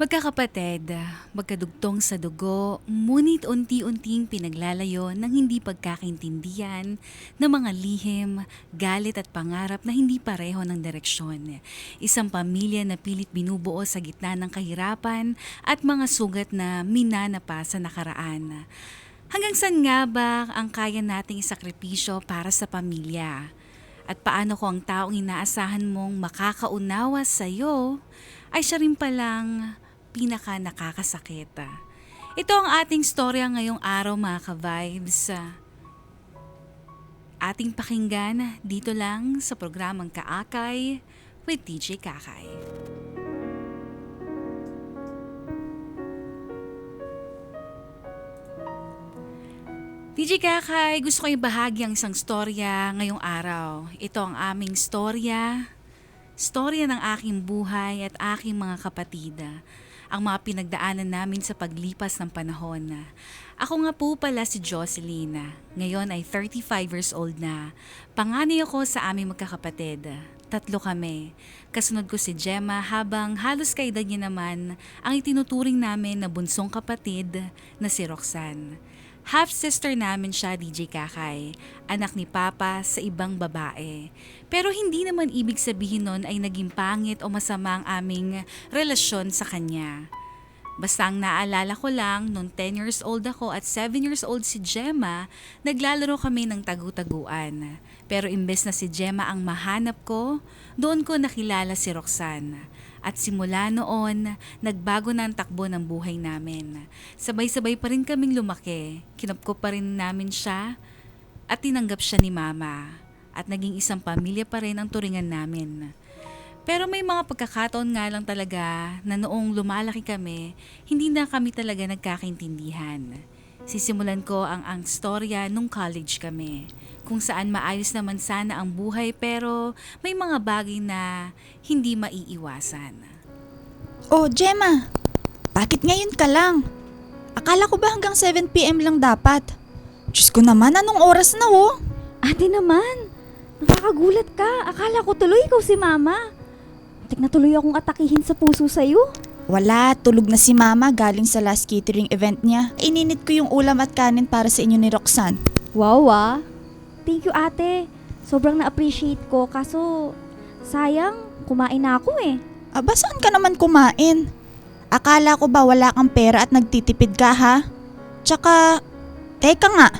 Magkakapatid, magkadugtong sa dugo, ngunit unti-unting pinaglalayo ng hindi pagkakaintindihan ng mga lihim, galit at pangarap na hindi pareho ng direksyon. Isang pamilya na pilit binubuo sa gitna ng kahirapan at mga sugat na minanapa sa nakaraan. Hanggang saan nga ba ang kaya nating isakripisyo para sa pamilya? At paano kung ang taong inaasahan mong makakaunawa sa'yo ay siya rin palang pinaka nakakasakit. Ito ang ating storya ngayong araw mga ka-vibes. Ating pakinggan dito lang sa programang Kaakay with DJ Kakay. DJ Kakay, gusto ko ibahagi ang isang storya ngayong araw. Ito ang aming storya ng aking buhay at aking mga kapatid. Ang mga pinagdaanan namin sa paglipas ng panahon. Ako nga po pala si Jocelyn. Ngayon ay 35 years old na. Panganay ako sa aming magkakapatid. 3 kami. Kasunod ko si Gemma habang halos kaedad niya naman ang itinuturing namin na bunsong kapatid na si Roxanne. Half-sister namin siya, DJ Kakay, anak ni Papa sa ibang babae. Pero hindi naman ibig sabihin nun ay naging pangit o masama ang aming relasyon sa kanya. Basta ang naalala ko lang, nung 10 years old ako at 7 years old si Gemma, naglalaro kami ng tagu-taguan. Pero imbes na si Gemma ang mahanap ko, doon ko nakilala si Roxanne. At simula noon, nagbago na ang takbo ng buhay namin. Sabay-sabay pa rin kaming lumaki. Kinupkop pa rin namin siya at tinanggap siya ni Mama. At naging isang pamilya pa rin ang turingan namin. Pero may mga pagkakataon nga lang talaga na noong lumalaki kami, hindi na kami talaga nagkakaintindihan. Sisimulan ko ang storya nung college kami. Kung saan maayos naman sana ang buhay pero may mga bagay na hindi maiiwasan. Oh, Gemma, bakit ngayon ka lang? Akala ko ba hanggang 7 PM lang dapat? Diyos ko naman, anong oras na oh? Ate naman, nakakagulat ka. Akala ko tuloy ikaw si Mama. Tik na tuloy akong atakihin sa puso sa'yo. Wala, tulog na si Mama galing sa last catering event niya. Ininit ko yung ulam at kanin para sa inyo ni Roxanne. Wow Thank you ate. Sobrang na-appreciate ko kaso sayang, kumain na ako eh. Aba, saan ka naman kumain? Akala ko ba wala kang pera at nagtitipid ka ha? Tsaka, teka nga,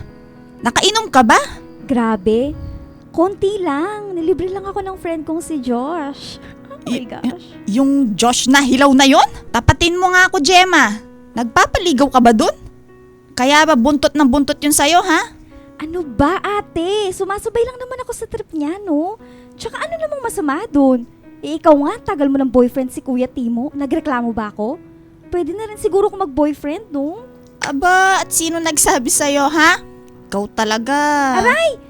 nakainom ka ba? Grabe, konti lang. Nilibre lang ako ng friend kong si Josh. Oh my gosh. Yung Josh na hilaw na yon? Tapatin mo nga ako, Gemma. Nagpapaligaw ka ba dun? Kaya ba buntot ng buntot yun sa'yo, ha? Ano ba ate? Sumasabay lang naman ako sa trip niya, no? Tsaka ano namang masama dun? Eh ikaw nga, tagal mo ng boyfriend si Kuya Timo. Nagreklamo ba ako? Pwede na rin siguro kung mag-boyfriend, no? Aba, at sino nagsabi sa'yo, ha? Ikaw talaga. Aray!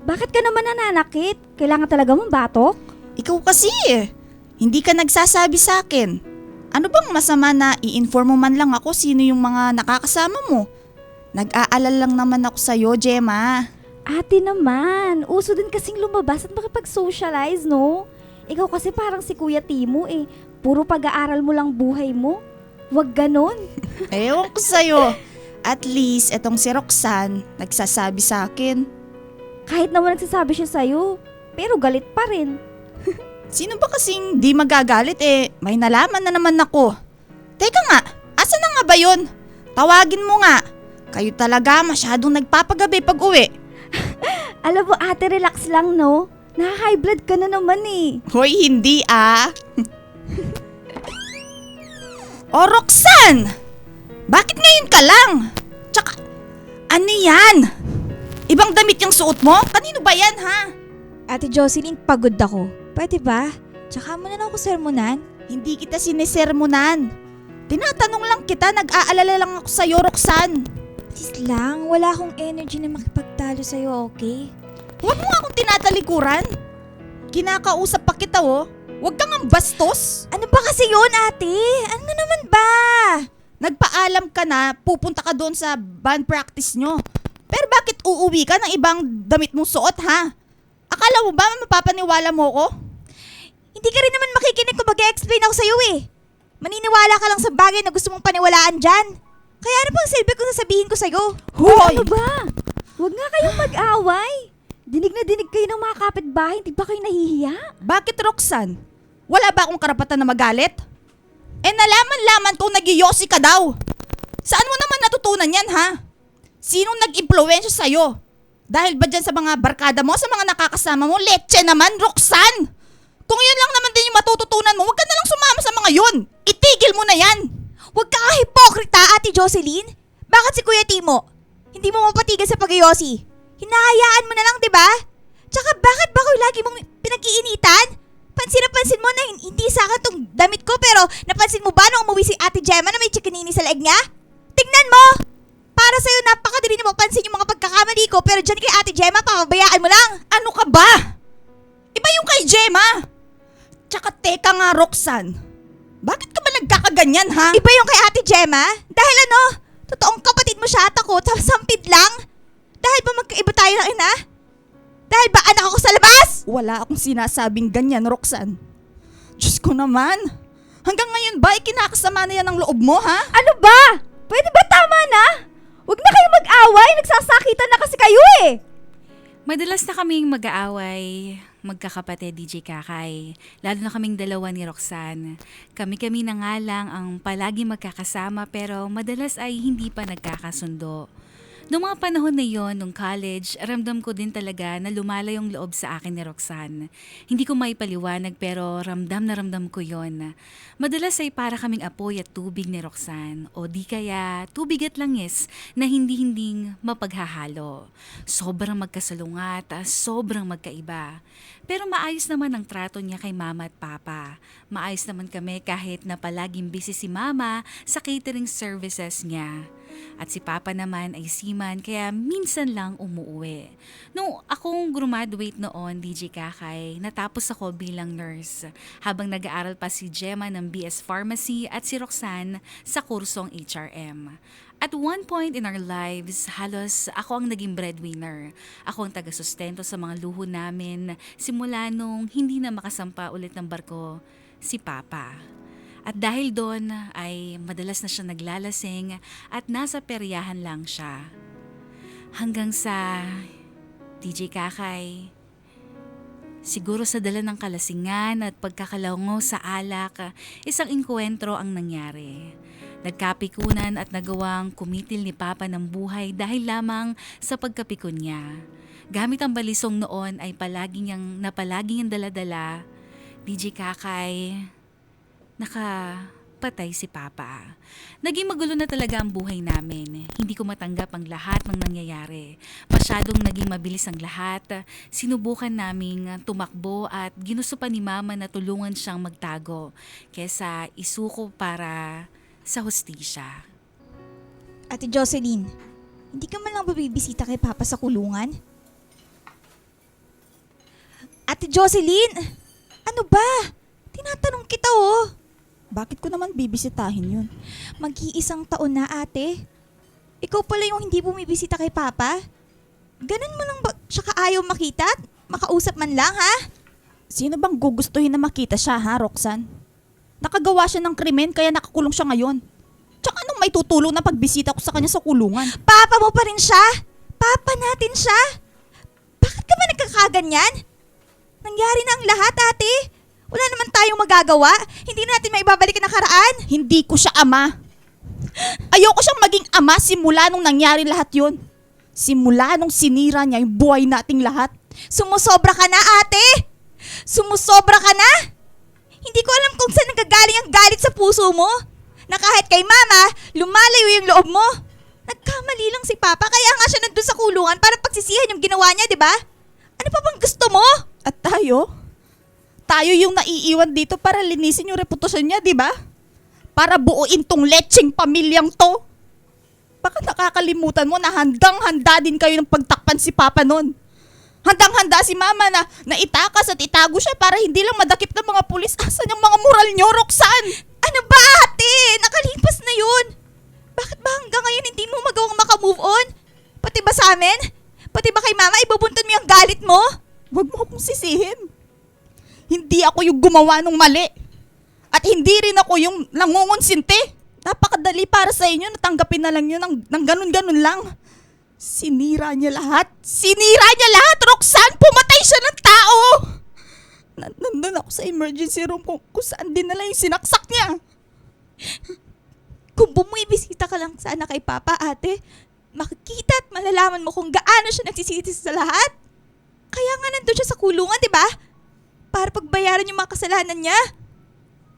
Bakit ka naman nananakit? Kailangan talaga mong batok? Ikaw kasi eh. Hindi ka nagsasabi sa akin. Ano bang masama na i-inform mo man lang ako sino yung mga nakakasama mo? Nag-aalala lang naman ako sa'yo, Gemma. Ate naman, uso din kasing lumabas at makipag-socialize, no? Ikaw kasi parang si Kuya Timo eh. Puro pag-aaral mo lang buhay mo. Huwag ganon. Ewan ko sa'yo. At least, etong si Roxanne, nagsasabi sa akin. Kahit naman nagsasabi siya sa'yo, pero galit pa rin. Sino ba kasing di magagalit eh? May nalaman na naman ako. Teka nga, asa na nga ba yun? Tawagin mo nga. Kayo talaga masyadong nagpapagabi pag uwi. Alam mo ate, relax lang no? Naka-high blood ka na naman eh. Hoy, hindi ah. O Roxanne! Bakit ngayon ka lang? Tsaka, ano yan? Ibang damit yung suot mo? Kanino ba yan ha? Ate Jocelyn, pagod ako. Pwede ba? Tsaka mo na lang ako sermonan. Hindi kita sinisermonan. Tinatanong lang kita, nag-aalala lang ako sa'yo, Roxanne. Please lang, wala akong energy na makipagtalo sa'yo, okay? Huwag mo akong tinatalikuran. Kinakausap pa kita oh. Huwag kang ang bastos. Ano ba kasi yun, ate? Ano naman ba? Nagpaalam ka na, pupunta ka doon sa band practice nyo. Pero bakit uuwi ka ng ibang damit mong suot ha? Akala mo ba mapapaniwala mo ko? Hindi ka rin naman makikinig kung mag-explain ako sa'yo eh. Maniniwala ka lang sa bagay na gusto mong paniwalaan dyan. Kaya ano pang silbi kung sasabihin ko sa'yo? Hoy! Ano ba? Huwag nga kayong mag-away. Dinig na dinig kayo ng mga kapitbahay. Hindi ba kayo nahihiya? Bakit, Roxanne? Wala ba akong karapatan na magalit? Nalaman-laman kong nagyosi ka daw. Saan mo naman natutunan yan, ha? Sinong nag-impluwensya sa'yo? Dahil ba dyan sa mga barkada mo, sa mga nakakasama mo? Leche naman, Roxanne! Kung yun lang naman din yung matututunan mo, huwag ka na lang sumama sa mga yun. Itigil mo na yan. Huwag ka hipokrita, Ate Jocelyn. Bakit si Kuya Timo? Hindi mo mapatigan sa pag-yosi. Hinahayaan mo na lang, di ba? Tsaka bakit ba kayo lagi mong pinag-iinitan? Pansin na pansin mo na hindi sa akin tong damit ko, pero napansin mo ba nung umuwi si Ate Gemma na may chikinini sa leeg niya? Tingnan mo! Para sa'yo napakadali na mapansin yung mga pagkakamali ko, pero dyan kay Ate Gemma, papabayaan mo lang. Ano ka ba? Iba yung kay Gemma. Tsaka teka nga, Roxanne. Bakit ka ba nagkakaganyan, ha? Iba yung kay Ate Gemma? Dahil ano? Totoong kapatid mo siya at ako, tapos sampid lang? Dahil ba magkaiba tayo ng ina? Dahil ba anak ako sa labas? Wala akong sinasabing ganyan, Roxanne. Diyos ko naman. Hanggang ngayon ba, ikinakasama na yan ang loob mo, ha? Ano ba? Pwede ba tama na? Huwag na kayo mag-away. Nagsasakitan na kasi kayo eh. Madalas na kaming mag-aaway, magkakapatid DJ Kakay. Lalo na kaming dalawa ni Roxanne. Kami-kami na nga lang ang palagi magkakasama pero madalas ay hindi pa nagkakasundo. Noong mga panahon na yon, nung college, ramdam ko din talaga na lumalay yung loob sa akin ni Roxanne. Hindi ko maipaliwanag pero ramdam na ramdam ko yon. Madalas ay para kaming apoy at tubig ni Roxanne o di kaya tubig at langis na hindi-hinding mapaghahalo. Sobrang magkasalungat, sobrang magkaiba. Pero maayos naman ang trato niya kay mama at papa. Maayos naman kami kahit na palaging busy si mama sa catering services niya. At si Papa naman ay seaman kaya minsan lang umuuwi. Nung akong graduate noon, DJ Kakay, natapos ako bilang nurse habang nag-aaral pa si Gemma ng BS Pharmacy at si Roxanne sa kursong HRM. At one point in our lives, halos ako ang naging breadwinner. Ako ang taga-sustento sa mga luho namin simula nung hindi na makasampa ulit ng barko si Papa. At dahil doon ay madalas na siya naglalasing at nasa peryahan lang siya. Hanggang sa DJ Kakay, siguro sa dala ng kalasingan at pagkakalango sa alak, isang engkwentro ang nangyari. Nagkapikunan at nagawang kumitil ni Papa ng buhay dahil lamang sa pagkapikon niya. Gamit ang balisong noon ay palagi niyang dala-dala, DJ Kakay, nakapatay si Papa. Naging magulo na talaga ang buhay namin. Hindi ko matanggap ang lahat ng nangyayari. Masyadong naging mabilis ang lahat. Sinubukan naming tumakbo at ginusto pa ni Mama na tulungan siyang magtago kesa isuko para sa hustisya. Ate Jocelyn, hindi ka man lang babibisita kay Papa sa kulungan? Ate Jocelyn, ano ba? Tinatanong kita oh. Bakit ko naman bibisitahin yun? Mag-iisang taon na, ate. Ikaw pala yung hindi bumibisita kay Papa? Ganun mo lang ba siya kaayaw makita at makausap man lang, ha? Sino bang gugustuhin na makita siya, ha, Roxanne? Nakagawa siya ng krimen kaya nakakulong siya ngayon. Tsaka anong may tutulong na pagbisita ko sa kanya sa kulungan? Papa mo pa rin siya? Papa natin siya? Bakit ka ba nagkakaganyan? Nangyari na ang lahat, ate. Wala naman tayong magagawa. Hindi natin maibabalik ang nakaraan. Hindi ko siya ama. Ayoko siyang maging ama simula nung nangyari lahat yun. Simula nung sinira niya yung buhay nating lahat. Sumusobra ka na, ate. Sumusobra ka na. Hindi ko alam kung saan nagagaling ang galit sa puso mo. Na kahit kay Mama, lumalayo yung loob mo. Nagkamali lang si Papa, kaya nga siya nandun sa kulungan para pagsisihan yung ginawa niya, di ba? Ano pa bang gusto mo? At tayo? Tayo yung naiiwan dito para linisin yung reputasyon niya, di ba? Para buuin tong lecheng pamilyang to. Baka nakakalimutan mo na handang-handa din kayo ng pagtakpan si Papa nun. Handang-handa si Mama na itakas at itago siya para hindi lang madakip ng mga pulis. Asan yung mga moral niyo, Roxanne? Ano ba, ate? Nakalipas na yun. Bakit ba hanggang ngayon hindi mo magawang makamove on? Pati ba sa amin? Pati ba kay Mama ibubuntun mo yung galit mo? Huwag mo akong sisihin. Hindi ako yung gumawa ng mali. At hindi rin ako yung nangungonsinti. Napakadali para sa inyo, natanggapin na lang yun ng ganun-ganun lang. Sinira niya lahat. Sinira niya lahat, Roxanne! Pumatay siya ng tao! Nandun ako sa emergency room kung saan din nila yung sinaksak niya. Kung bumibisita ka lang sana kay Papa, ate, makikita at malalaman mo kung gaano siya nagsisisi sa lahat. Kaya nga nandun siya sa kulungan, di ba? Para pagbayaran yung mga kasalanan niya.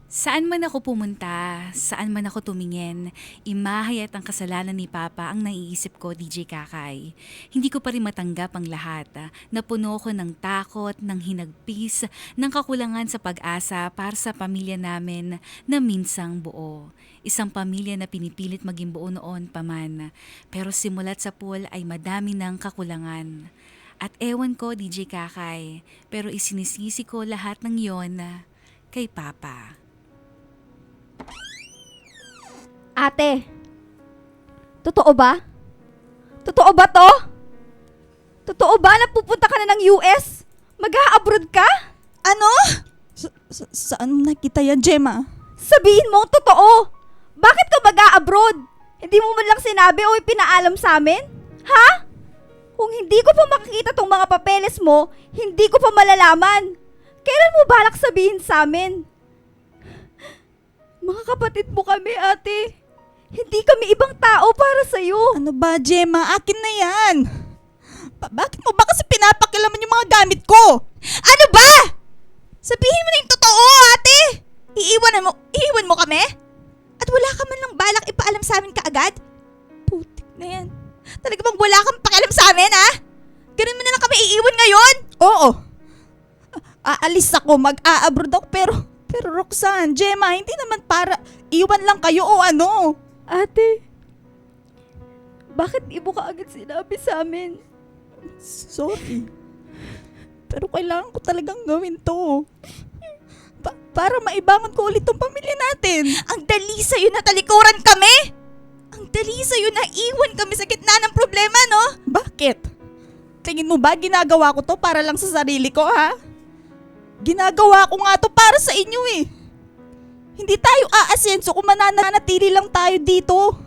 Saan man ako pumunta, saan man ako tumingin, imahay at ang kasalanan ni Papa ang naiisip ko, DJ Kakay. Hindi ko pa rin matanggap ang lahat. Napuno ko ng takot, ng hinagpis, ng kakulangan sa pag-asa para sa pamilya namin na minsang buo. Isang pamilya na pinipilit maging buo noon pa man. Pero simulat sa pool ay madami ng kakulangan. At ewan ko, DJ Kakay, pero isinisisi ko lahat ng yon kay Papa. Ate, totoo ba? Totoo ba to? Totoo ba na pupunta ka na ng US? Mag-a-abroad ka? Ano? Saan mo nakita yan, Gemma? Sabihin mo ang totoo. Bakit ka mag-a-abroad? Hindi mo man lang sinabi o ipinaalam sa amin? Ha? Kung hindi ko pa makikita tong mga papeles mo, hindi ko pa malalaman. Kailan mo balak sabihin sa amin? Mga kapatid mo kami, ate. Hindi kami ibang tao para sa'yo. Ano ba, Gemma? Akin na yan. Bakit mo ba kasi pinapakilaman yung mga gamit ko? Ano ba? Sabihin mo na yung totoo, ate. Iiwan mo kami? At wala ka man lang balak ipaalam sa amin kaagad? Putik na yan. Talaga bang wala kang pakialam sa amin, ha? Ganun mo na lang kami iiwan ngayon? Oo. Aalis ako, mag-a-abroad ako, pero Roxanne, Gemma, hindi naman para iwan lang kayo o ano. Ate, bakit di mo ka agad sinabi sa amin? Sorry. Pero kailangan ko talagang gawin to. Para maibangon ko ulit tong pamilya natin. Ang dali sa'yo na talikuran kami! Ang dali sa'yo na iwan kami sa gitna ng problema, no? Bakit? Tingin mo ba ginagawa ko to para lang sa sarili ko, ha? Ginagawa ko nga to para sa inyo eh. Hindi tayo aasenso kung mananatili lang tayo dito.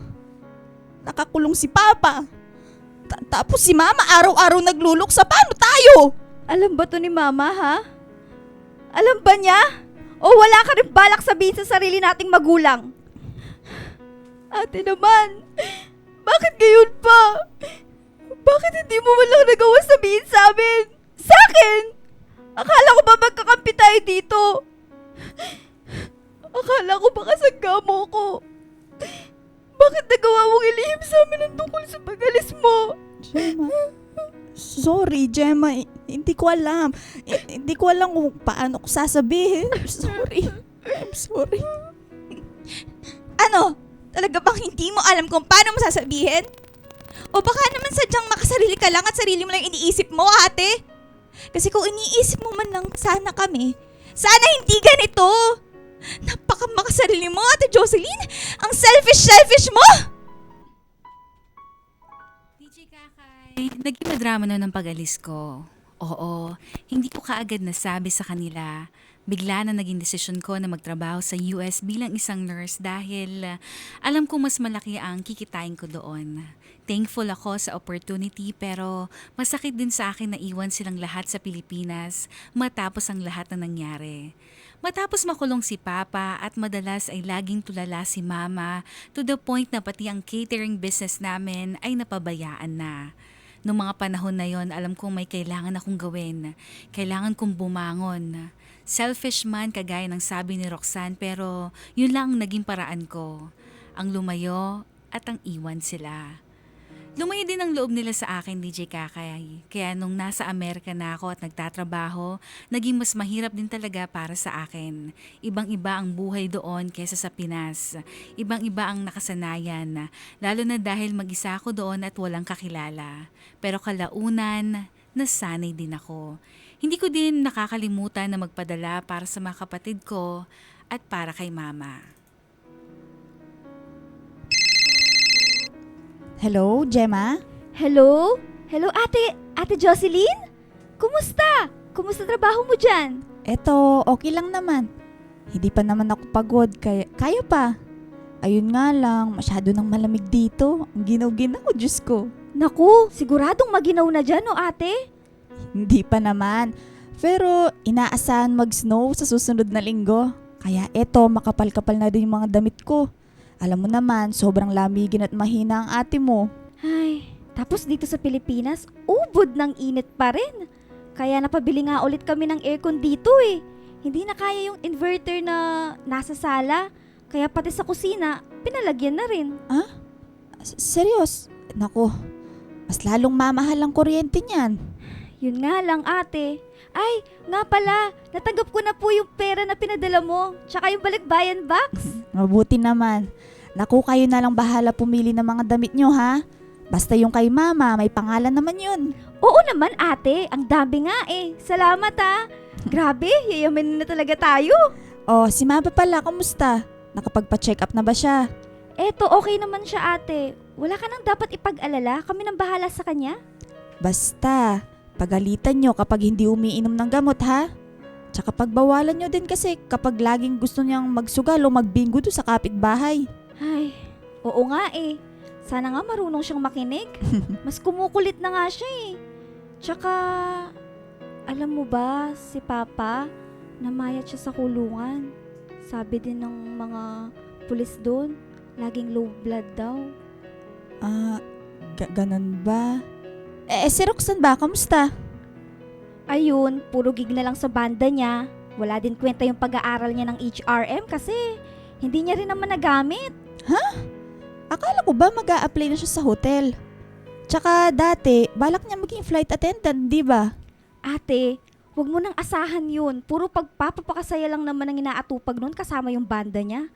Nakakulong si Papa. Tapos si Mama araw-araw nagluluksa. Paano tayo? Alam ba to ni Mama, ha? Alam ba niya? O wala ka rin balak sabihin sa sarili nating magulang? Ate naman, bakit ngayon pa? Bakit hindi mo man lang nagawa sabihin sa amin? Sa akin? Akala ko ba magkakampi tayo dito? Akala ko ba kasangga mo ko? Bakit nagawa mong ilihim sa amin ang tungkol sa pag-alis mo? Gemma. Sorry, Gemma. Hindi ko alam. Hindi ko alam kung paano ko sasabihin. I'm sorry. Ano? Talaga bang hindi mo alam kung paano mo sasabihin? O baka naman sadyang makasarili ka lang at sarili mo lang iniisip mo, ate? Kasi kung iniisip mo man lang sana kami, sana hindi ganito. Napakamakasarili mo, Ate Jocelyn. Ang selfish mo. DJ Kakay, naging madrama na ng pag-alis ko. Oo, hindi ko kaagad nasabi sa kanila. Bigla na naging desisyon ko na magtrabaho sa US bilang isang nurse dahil alam ko mas malaki ang kikitain ko doon. Thankful ako sa opportunity pero masakit din sa akin na iwan silang lahat sa Pilipinas matapos ang lahat na nangyari. Matapos makulong si Papa at madalas ay laging tulala si Mama to the point na pati ang catering business namin ay napabayaan na. Noong mga panahon na yon, alam kong may kailangan akong gawin. Kailangan kong bumangon. Selfish man kagaya ng sabi ni Roxanne pero yun lang ang naging paraan ko. Ang lumayo at ang iwan sila. Lumayo din ang loob nila sa akin, DJ Kakay. Kaya nung nasa Amerika na ako at nagtatrabaho, naging mas mahirap din talaga para sa akin. Ibang-iba ang buhay doon kaysa sa Pinas. Ibang-iba ang nakasanayan, lalo na dahil mag-isa ako doon at walang kakilala. Pero kalaunan, nasanay din ako. Hindi ko din nakakalimutan na magpadala para sa mga kapatid ko at para kay Mama. Hello, Gemma? Hello? Hello, Ate Jocelyn? Kumusta? Kumusta trabaho mo dyan? Eto, okay lang naman. Hindi pa naman ako pagod, kaya pa. Ayun nga lang, masyado nang malamig dito. Ang ginaw-ginaw, Diyos ko. Naku, siguradong maginaw na dyan, no ate? Hindi pa naman. Pero inaasahan mag-snow sa susunod na linggo. Kaya eto, makapal-kapal na din yung mga damit ko. Alam mo naman, sobrang lamigin at mahina ang ate mo. Ay, tapos dito sa Pilipinas, ubod ng init pa rin. Kaya napabili nga ulit kami ng aircon dito eh. Hindi na kaya yung inverter na nasa sala. Kaya pati sa kusina, pinalagyan na rin. Serious? Naku, mas lalong mamahal ang kuryente niyan. Yun nga lang ate. Ay, nga pala, natanggap ko na po yung pera na pinadala mo. Tsaka yung balikbayan box. Mabuti naman. Naku, kayo na lang bahala pumili ng mga damit nyo, ha? Basta yung kay mama, may pangalan naman yun. Oo naman ate, ang dami nga eh. Salamat ha. Grabe, yayaman na talaga tayo. Oh, si mama pala, kamusta? Nakapagpa-check up na ba siya? Eto, okay naman siya ate. Wala ka nang dapat ipag-alala, kami nang bahala sa kanya. Basta, pagalitan nyo kapag hindi umiinom ng gamot, ha? Tsaka pagbawalan nyo din kasi kapag laging gusto niyang magsugal o magbingo doon sa kapitbahay. Ay, oo nga eh. Sana nga marunong siyang makinig. Mas kumukulit na nga siya eh. Tsaka, alam mo ba, si Papa, namayat siya sa kulungan. Sabi din ng mga pulis doon, laging low blood daw. Ganon ba? Si Roxanne ba? Kamusta? Ayun, puro gig na lang sa banda niya. Wala din kwenta yung pag-aaral niya ng HRM kasi hindi niya rin naman nagamit. Akala ko ba mag-a-apply na siya sa hotel? Tsaka dati, balak niya maging flight attendant, di ba? Ate, wag mo nang asahan yun. Puro pagpapakasaya lang naman ang inaatupag nun kasama yung banda niya.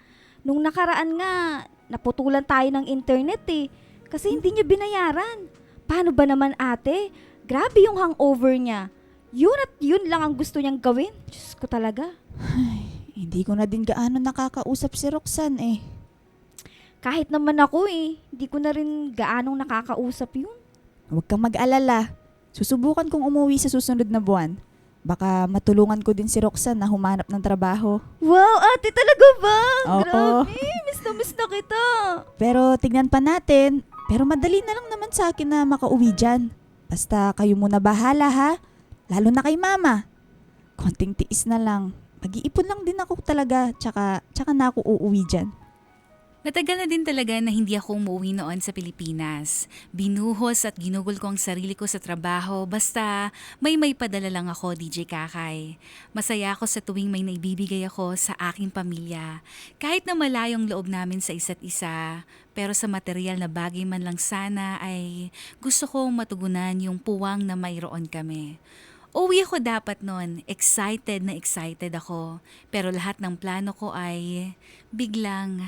Nung nakaraan nga, naputulan tayo ng internet eh. Kasi hindi niya binayaran. Paano ba naman ate? Grabe yung hangover niya. Yun at yun lang ang gusto niyang gawin. Diyos ko talaga. Hindi ko na din gaano nakakausap si Roxanne eh. Kahit naman ako eh, hindi ko na rin gaanong nakakausap yun. Huwag kang mag-alala. Susubukan kong umuwi sa susunod na buwan. Baka matulungan ko din si Roxanne na humanap ng trabaho. Wow, ate talaga ba? Oo. Grabe, miss na kita. Pero tignan pa natin. Pero madali na lang naman sa akin na makauwi dyan. Basta kayo muna bahala, ha? Lalo na kay mama. Konting tiis na lang. Mag-iipon lang din ako talaga. Tsaka na ako uuwi dyan. Matagal na din talaga na hindi ako umuwi noon sa Pilipinas. Binuhos at ginugol ko ang sarili ko sa trabaho basta may padala lang ako, DJ Kakay. Masaya ako sa tuwing may naibibigay ako sa aking pamilya. Kahit na malayong loob namin sa isa't isa, pero sa material na bagay man lang sana ay gusto kong matugunan yung puwang na mayroon kami. Uwi ako dapat noon, excited ako. Pero lahat ng plano ko ay biglang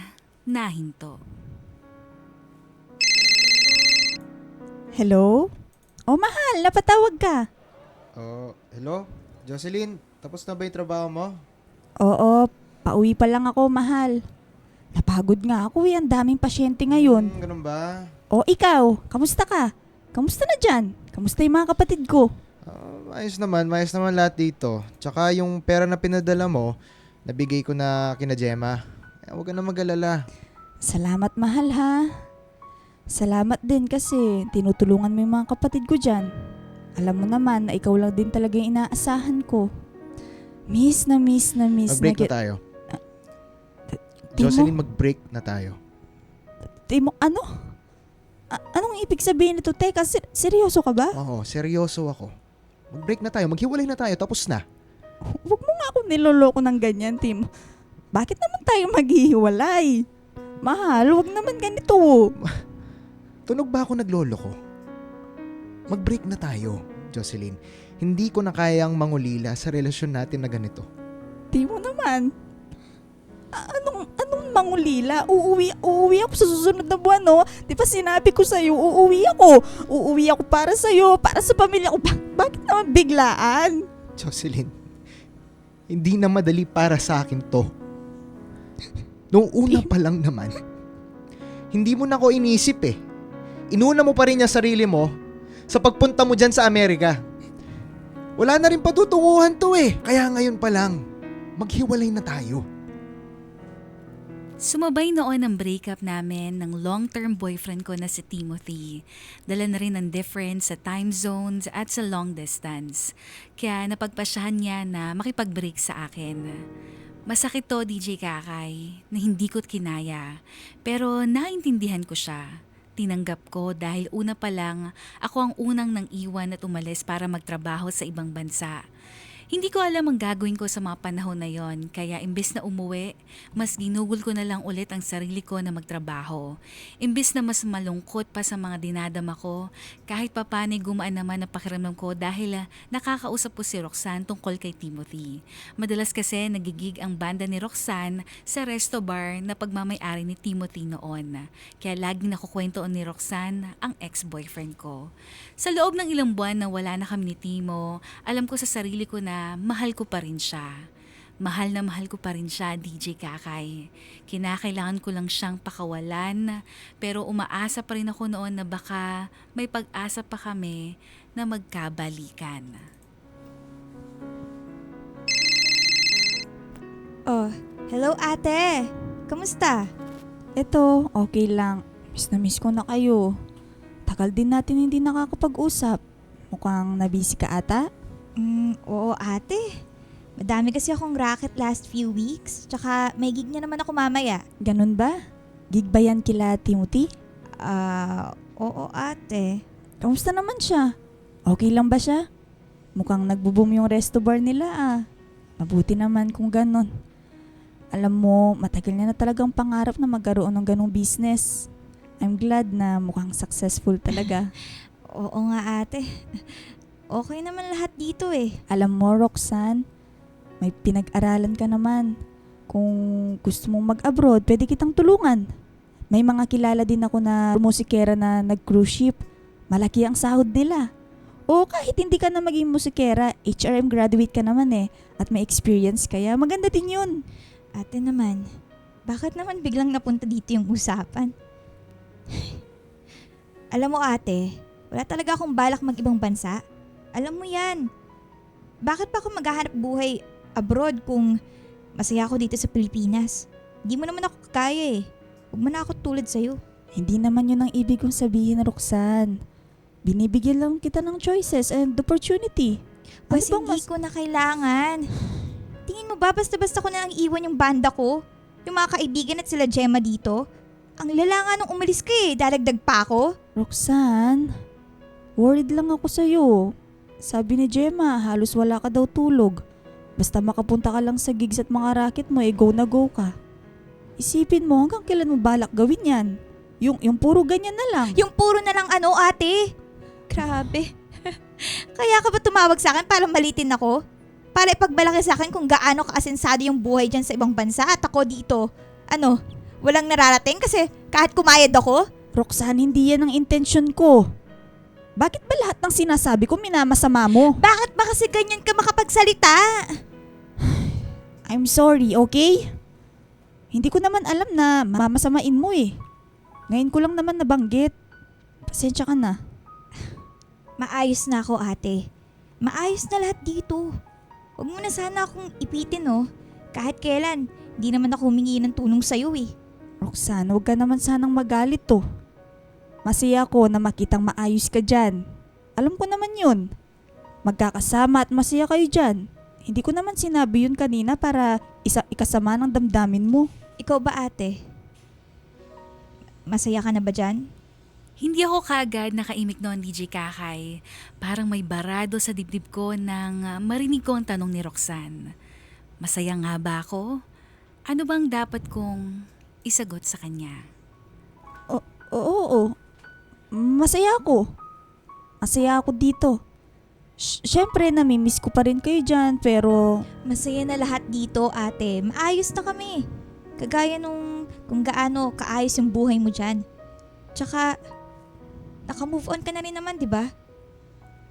nahinto. Hello? Oh, mahal, napatawag ka. Hello? Jocelyn, tapos na ba yung trabaho mo? Oo, pauwi pa lang ako, mahal. Napagod nga ako eh, ang daming pasyente ngayon. Ganun ba? O ikaw, kamusta ka? Kamusta na dyan? Kamusta yung mga kapatid ko? Ayos naman lahat dito. Tsaka yung pera na pinadala mo, nabigay ko na kina Gemma. Huwag ka na mag-alala. Salamat, mahal, ha? Salamat din kasi tinutulungan mo yung mga kapatid ko dyan. Alam mo naman na ikaw lang din talaga yung inaasahan ko. Miss na Mag-break na tayo. Jocelyn, mag-break na tayo. Timo, ano? Anong ibig sabihin nito? Teka, seryoso ka ba? Oo, seryoso ako. Mag-break na tayo, maghiwalay na tayo, tapos na. Huwag mo nga ako niloloko ng ganyan, Timo. Bakit naman tayo maghihiwalay? Mahal, huwag naman ganito. Tunog ba ako nagloloko? Mag-break na tayo, Jocelyn. Hindi ko na kayang mangulila sa relasyon natin na ganito. Timo naman. Anong mangulila? Uuwi ako sa susunod na buwan, no? Di ba sinabi ko sa'yo, uuwi ako. Uuwi ako para sa'yo, para sa pamilya ko. Bakit naman biglaan? Jocelyn, hindi na madali para sa akin to. Noong una pa lang naman, hindi mo na ako inisip eh. Inuna mo pa rin yung sarili mo sa pagpunta mo dyan sa Amerika. Wala na rin patutunguhan to eh. Kaya ngayon pa lang, maghiwalay na tayo. Sumabay noon ang breakup namin ng long-term boyfriend ko na si Timothy. Dala na rin ang difference sa time zones at sa long distance. Kaya napagpasyahan niya na makipag-break sa akin. Masakit to, DJ Kakay, na hindi ko't kinaya. Pero naintindihan ko siya. Tinanggap ko dahil una pa lang ako ang unang nang iwan at umalis para magtrabaho sa ibang bansa. Hindi ko alam ang gagawin ko sa mga panahon na yon, kaya imbes na umuwi, mas ginugol ko na lang ulit ang sarili ko na magtrabaho. Imbes na mas malungkot pa sa mga dinadama ko, kahit papanay gumaan naman ang pakiramdam ko dahil nakakausap ko si Roxanne tungkol kay Timothy. Madalas kasi nagigig ang banda ni Roxanne sa resto bar na pagmamay-ari ni Timothy noon. Kaya laging nakukwentoon ni Roxanne ang ex-boyfriend ko. Sa loob ng ilang buwan na wala na kami ni Timo, alam ko sa sarili ko na mahal ko pa rin siya. Mahal na mahal ko pa rin siya, DJ Kakay. Kinakailangan ko lang siyang pakawalan, pero umaasa pa rin ako noon na baka may pag-asa pa kami na magkabalikan. Oh, hello ate. Kamusta? Eto, okay lang. Miss na miss ko na kayo. Tagal din natin hindi nakakapag-usap. Mukhang nabisi ka ata? Oo ate. Madami kasi akong racket last few weeks. Tsaka may gig na naman ako mamaya. Ganun ba? Gig ba yan kila Timothy? Oo ate. Kamusta naman siya? Okay lang ba siya? Mukhang nagbo-boom yung resto bar nila ah. Mabuti naman kung ganun. Alam mo, matagal niya na talagang pangarap na magkaroon ng ganung business. I'm glad na mukhang successful talaga. Oo nga ate. Okay naman lahat dito eh. Alam mo, Roxanne, may pinag-aralan ka naman. Kung gusto mong mag-abroad, pwede kitang tulungan. May mga kilala din ako na musikera na nag-cruise ship. Malaki ang sahod nila. O kahit hindi ka na maging musikera, HRM graduate ka naman eh. At may experience kaya maganda din yun. Ate naman, bakit naman biglang napunta dito yung usapan? Alam mo ate, wala talaga akong balak mag-ibang bansa. Alam mo yan. Bakit pa ako maghahanap buhay abroad kung masaya ako dito sa Pilipinas? Hindi mo naman ako kaya eh. Huwag mo na ako tulad sa'yo. Hindi naman yun ang ibig kong sabihin, Roxanne. Binibigyan lang kita ng choices and opportunity. Pues hindi ko na kailangan. Tingin mo ba basta-basta ko na lang iwan yung banda ko? Yung mga kaibigan at sila Gemma dito? Ang lala nga nung umalis ka eh, dadagdag pa ako. Roxanne, worried lang ako sa'yo. Sabi ni Gemma, halos wala ka daw tulog. Basta makapunta ka lang sa gigs at mga racket mo, go na go ka. Isipin mo hanggang kailan mo balak gawin yan. Yung puro ganyan na lang. Yung puro na lang ano ate? Grabe. Kaya ka ba tumawag sa akin para malitin ako? Para ipagbalaki sa akin kung gaano kaasensado yung buhay dyan sa ibang bansa at ako dito. Ano, walang nararating kasi kahit kumayad ako? Roxanne, hindi yan ang intensyon ko. Bakit ba lahat ng sinasabi ko minamasama mo? Bakit ba kasi ganyan ka makapagsalita? I'm sorry, okay? Hindi ko naman alam na mamasamain mo eh. Ngayon ko lang naman nabanggit. Pasensya ka na. Maayos na ako ate. Maayos na lahat dito. Huwag mo na sana akong ipitin oh. Kahit kailan, di naman ako humingi ng tulong sa'yo eh. Roxanne, huwag ka naman sanang magalit to. Masaya ko na makitang maayos ka dyan. Alam ko naman yun. Magkakasama at masaya kayo dyan. Hindi ko naman sinabi yun kanina para ikasama ng damdamin mo. Ikaw ba ate? Masaya ka na ba dyan? Hindi ako kaagad nakaimik noon, DJ Kakay. Parang may barado sa dibdib ko nang marinig ko ang tanong ni Roxanne. Masaya nga ba ako? Ano bang dapat kong isagot sa kanya? Oo. Masaya ako. Masaya ako dito. Siyempre, namimiss ko pa rin kayo dyan, pero... Masaya na lahat dito ate. Maayos na kami. Kagaya nung kung gaano kaayos yung buhay mo dyan. Tsaka, naka-move on ka na rin naman, di ba?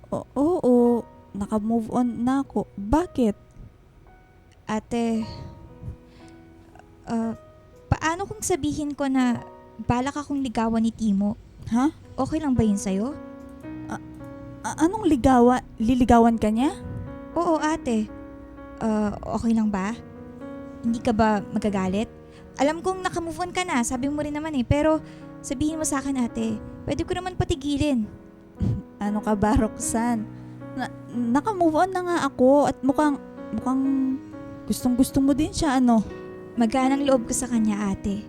Oo, naka-move on na ako. Bakit? Ate, paano kung sabihin ko na balak akong ligawan ni Timo? Ha? Okay lang ba yun sa'yo? Anong liligawan ka niya? Oo ate. Okay lang ba? Hindi ka ba magagalit? Alam kong nakamove on ka na, sabi mo rin naman pero sabihin mo sa akin ate, pwede ko naman patigilin. Ano ka ba, Roxanne? Naka-move on na nga ako at mukhang gustong-gusto mo din siya, ano? Magaan ang loob ko sa kanya ate.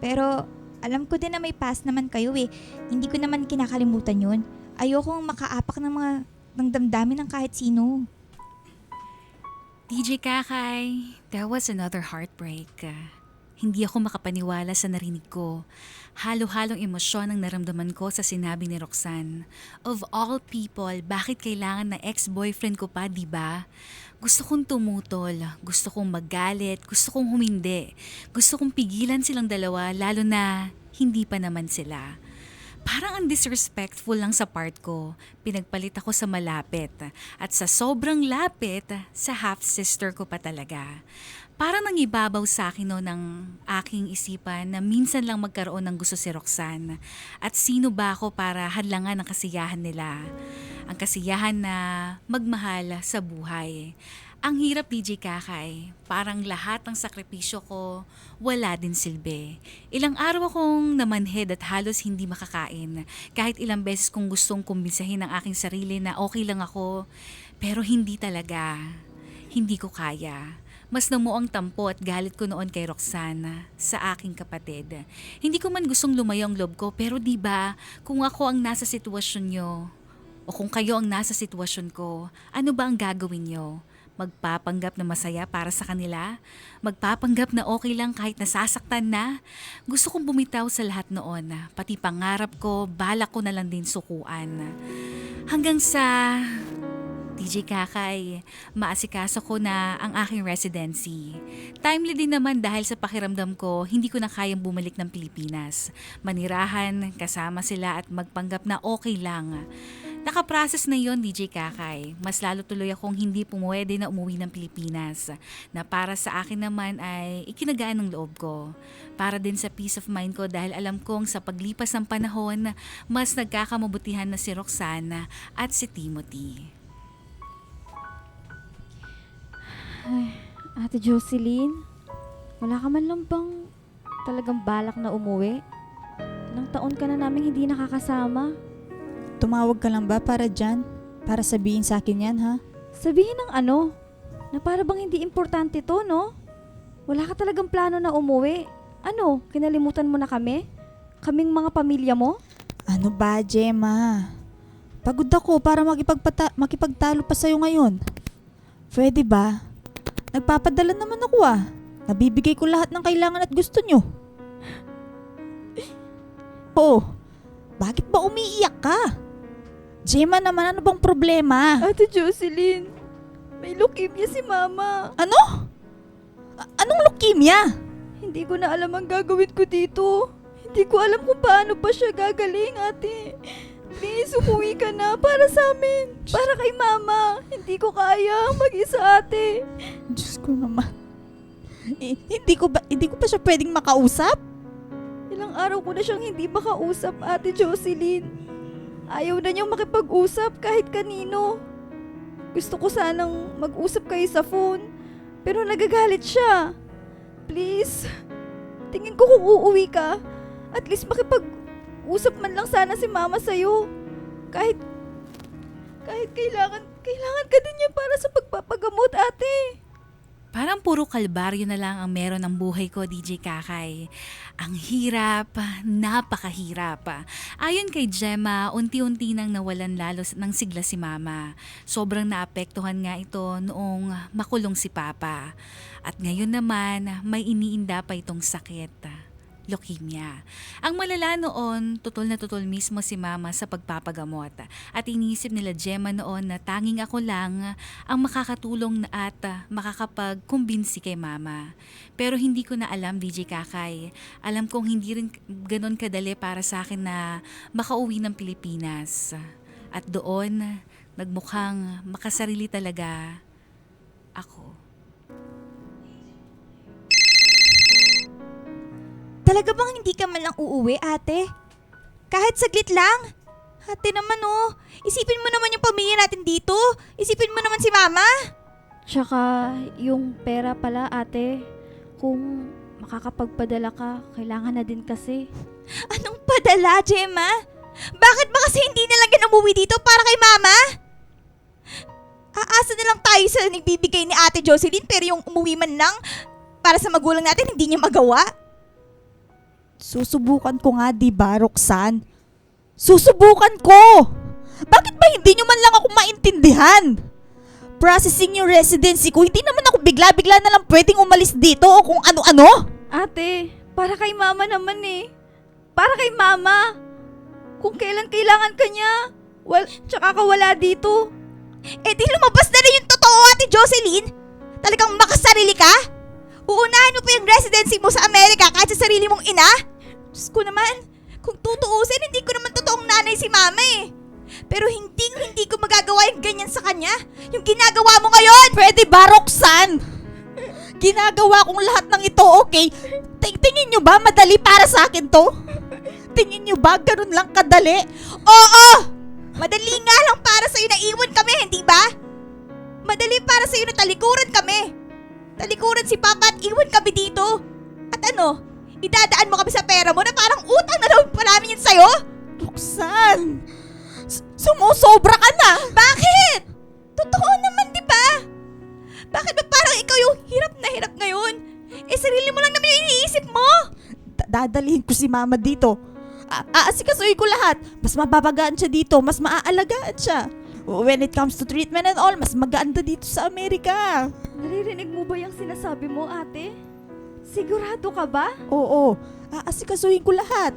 Pero alam ko din na may past naman kayo Hindi ko naman kinakalimutan yun. Ayokong makaapak ng damdamin ng kahit sino. DJ Kakay, that was another heartbreak. Hindi ako makapaniwala sa narinig ko. Halo-halong emosyon ang naramdaman ko sa sinabi ni Roxanne. Of all people, bakit kailangan na ex-boyfriend ko pa, di ba? Gusto kong tumutol, gusto kong magalit, gusto kong humindi. Gusto kong pigilan silang dalawa, lalo na hindi pa naman sila. Parang ang disrespectful lang sa part ko. Pinagpalit ako sa malapit at sa sobrang lapit sa half-sister ko pa talaga. Parang nangibabaw sa akin ng aking isipan na minsan lang magkaroon ng gusto si Roxanne. At sino ba ako para hadlangan ang kasiyahan nila? Ang kasiyahan na magmahal sa buhay. Ang hirap, DJ Kakay. Parang lahat ng sakripisyo ko, wala din silbi. Ilang araw akong namanhid at halos hindi makakain. Kahit ilang beses kong gustong kumbinsahin ang aking sarili na okay lang ako. Pero hindi talaga. Hindi ko kaya. Mas namuang tampo at galit ko noon kay Roxanne sa aking kapatid. Hindi ko man gustong lumayo ang loob ko, pero di ba kung ako ang nasa sitwasyon nyo o kung kayo ang nasa sitwasyon ko, ano ba ang gagawin nyo? Magpapanggap na masaya para sa kanila? Magpapanggap na okay lang kahit nasasaktan na? Gusto kong bumitaw sa lahat noon. Pati pangarap ko, balak ko na lang din sukuan. Hanggang sa DJ Kakay, maasikaso ko na ang aking residency. Timely din naman dahil sa pakiramdam ko, hindi ko na kayang bumalik ng Pilipinas. Manirahan, kasama sila at magpanggap na okay lang. Nakaprocess na yon, DJ Kakay. Mas lalo tuloy akong hindi pumwede na umuwi ng Pilipinas. Na para sa akin naman ay ikinagaan ng loob ko. Para din sa peace of mind ko dahil alam kong sa paglipas ng panahon, mas nagkakamabutihan na si Roxanne at si Timothy. Ay, Ate Jocelyn, wala ka man lang bang talagang balak na umuwi? Ilang taon ka na namin hindi nakakasama. Tumawag ka lang ba para dyan? Para sabihin sa akin yan, ha? Sabihin ng ano? Na para bang hindi importante to, no? Wala ka talagang plano na umuwi. Ano, kinalimutan mo na kami? Kaming mga pamilya mo? Ano ba, Gemma? Pagod ako para makipagtalo pa sa'yo ngayon. Pwede ba? Nagpapadala naman ako Nabibigay ko lahat ng kailangan at gusto nyo. Oo, bakit ba umiiyak ka? Gemma naman, ano bang problema? Ate Jocelyn, may leukemia si Mama. Ano? Anong leukemia? Hindi ko na alam ang gagawin ko dito. Hindi ko alam kung paano pa siya gagaling, ate. Please, umuwi ka na para sa amin. Para kay Mama. Hindi ko kaya mag-isa, ate. Diyos ko naman. Hindi ko ba siya pwedeng makausap? Ilang araw ko na siyang hindi makausap, Ate Jocelyn. Ayaw na niyang makipag-usap kahit kanino. Gusto ko sanang mag-usap kayo sa phone, pero nagagalit siya. Please, tingin ko kung uuwi ka, at least makipag-usap man lang sana si Mama sa'yo. Kahit kailangan ka din niya para sa pagpapagamot, ate. Parang puro kalbaryo na lang ang meron ng buhay ko, DJ Kakay. Ang hirap, napakahirap. Ayon kay Gemma, unti-unti nang nawalan lalo ng sigla si Mama. Sobrang naapektuhan nga ito noong makulong si Papa. At ngayon naman, may iniinda pa itong sakit. Leukemia. Ang malala noon, tutol na tutol mismo si Mama sa pagpapagamot. At inisip nila Gemma noon na tanging ako lang ang makakatulong at makakapagkumbinsi kay Mama. Pero hindi ko na alam, DJ Kakay. Alam kong hindi rin ganon kadali para sa akin na makauwi ng Pilipinas. At doon, nagmukhang makasarili talaga ako. Talaga bang hindi ka man lang uuwi, ate? Kahit saglit lang? Ate naman isipin mo naman yung pamilya natin dito. Isipin mo naman si Mama. Tsaka, yung pera pala, ate, kung makakapagpadala ka, kailangan na din kasi. Anong padala, Gemma? Bakit ba kasi hindi na lang yan umuwi dito para kay Mama? Aasa na lang tayo sa nagbibigay ni Ate Jocelyn pero yung umuwi man lang para sa magulang natin hindi niya magawa? Susubukan ko nga, di ba, Roxanne? Susubukan ko! Bakit ba hindi nyo man lang ako maintindihan? Processing yung residency ko, hindi naman ako bigla-bigla na lang pwedeng umalis dito o kung ano-ano. Ate, para kay Mama naman eh. Para kay Mama. Kung kailan kailangan ka niya, tsaka ka wala dito. Eh di lumabas na rin yung totoo, Ate Jocelyn. Talagang makasarili ka? Uunahin mo pa yung residency mo sa Amerika kahit sa sarili mong ina? Diyos ko naman, kung tutuusin, hindi ko naman totoong nanay si Mama eh. Pero hindi ko magagawa yung ganyan sa kanya. Yung ginagawa mo ngayon! Pwede ba, Roxanne? Ginagawa kong lahat ng ito, okay? Tingin nyo ba madali para sa akin to? Tingin nyo ba ganun lang kadali? Oo! Madali nga lang para sa'yo na iwan kami, hindi ba? Madali para sa'yo na talikuran kami. Talikuran si Papa at iwan kami dito. At ano, idadaan mo kami sa pera mo na parang utang na loob pa namin yun sa'yo? Roxanne, sumusobra ka na. Bakit? Totoo naman, di ba? Bakit ba parang ikaw yung hirap na hirap ngayon? Eh, sarili mo lang naman yung iniisip mo. Dadalhin ko si Mama dito. Aasikasuhin ko lahat. Mas mababagaan siya dito, mas maaalagaan siya. When it comes to treatment and all, mas maganda dito sa Amerika. Naririnig mo ba yung sinasabi mo, ate? Sigurado ka ba? Oo, aasikasuhin ko lahat.